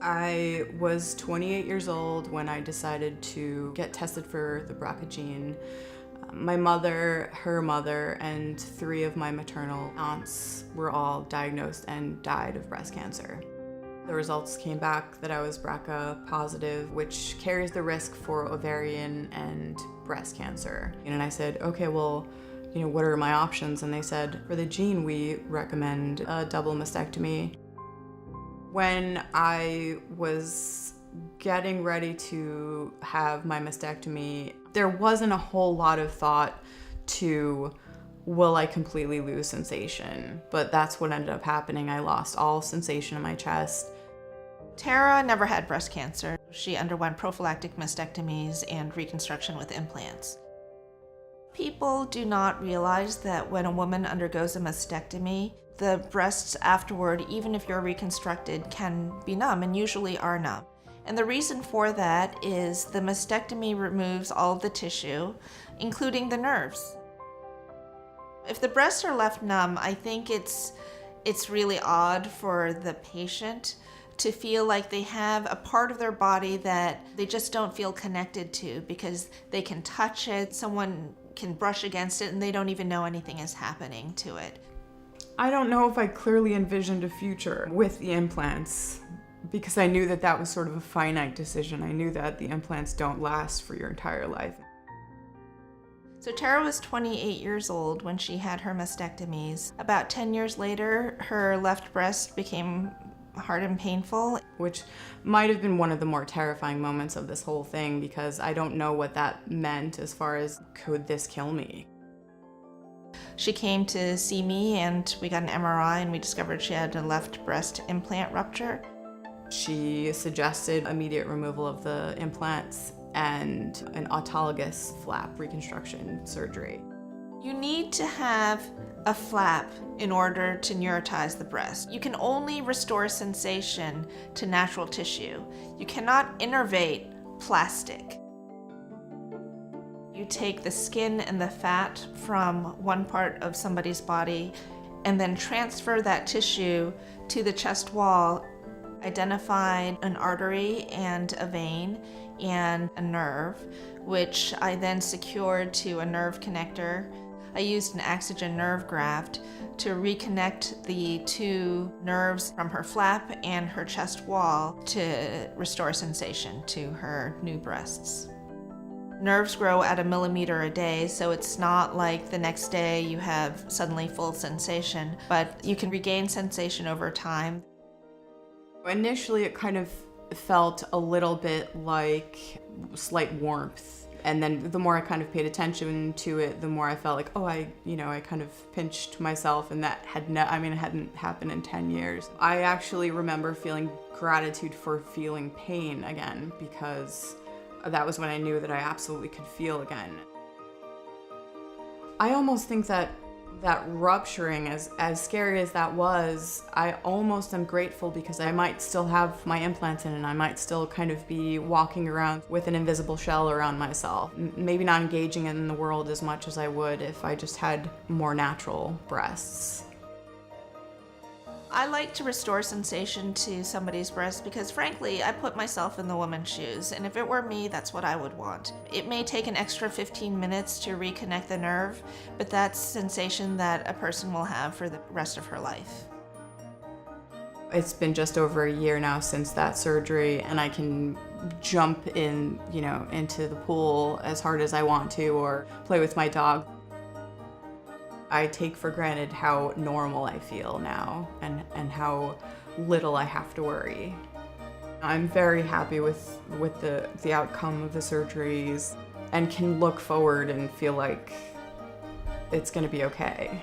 I was 28 years old when I decided to get tested for the BRCA gene. My mother, her mother, and 3 of my maternal aunts were all diagnosed and died of breast cancer. The results came back that I was BRCA positive, which carries the risk for ovarian and breast cancer. And I said, okay, well, what are my options? And they said, for the gene, we recommend a double mastectomy. When I was getting ready to have my mastectomy, there wasn't a whole lot of thought to, will I completely lose sensation? But that's what ended up happening. I lost all sensation in my chest. Tara never had breast cancer. She underwent prophylactic mastectomies and reconstruction with implants. People do not realize that when a woman undergoes a mastectomy, the breasts afterward, even if you're reconstructed, can be numb and usually are numb. And the reason for that is the mastectomy removes all of the tissue, including the nerves. If the breasts are left numb, I think it's really odd for the patient to feel like they have a part of their body that they just don't feel connected to because they can touch it, someone can brush against it, and they don't even know anything is happening to it. I don't know if I clearly envisioned a future with the implants because I knew that that was sort of a finite decision. I knew that the implants don't last for your entire life. So Tara was 28 years old when she had her mastectomies. About 10 years later, her left breast became hard and painful. Which might have been one of the more terrifying moments of this whole thing because I don't know what that meant as far as, could this kill me? She came to see me and we got an MRI and we discovered she had a left breast implant rupture. She suggested immediate removal of the implants and an autologous flap reconstruction surgery. You need to have a flap in order to neurotize the breast. You can only restore sensation to natural tissue. You cannot innervate plastic. You take the skin and the fat from one part of somebody's body and then transfer that tissue to the chest wall, identify an artery and a vein and a nerve, which I then secured to a nerve connector. I used an Axogen nerve graft to reconnect the 2 nerves from her flap and her chest wall to restore sensation to her new breasts. Nerves grow at 1 millimeter a day, so it's not like the next day you have suddenly full sensation, but you can regain sensation over time. Initially, it kind of felt a little bit like slight warmth. And then the more I kind of paid attention to it, the more I felt like, oh, I kind of pinched myself, and that it hadn't happened in 10 years. I actually remember feeling gratitude for feeling pain again, because that was when I knew that I absolutely could feel again. I almost think that rupturing, as scary as that was, I almost am grateful because I might still have my implants in and I might still kind of be walking around with an invisible shell around myself. Maybe not engaging in the world as much as I would if I just had more natural breasts. I like to restore sensation to somebody's breast because frankly, I put myself in the woman's shoes, and if it were me, that's what I would want. It may take an extra 15 minutes to reconnect the nerve, but that's sensation that a person will have for the rest of her life. It's been just over a year now since that surgery, and I can jump in, into the pool as hard as I want to or play with my dog. I take for granted how normal I feel now and how little I have to worry. I'm very happy with the outcome of the surgeries and can look forward and feel like it's going to be okay.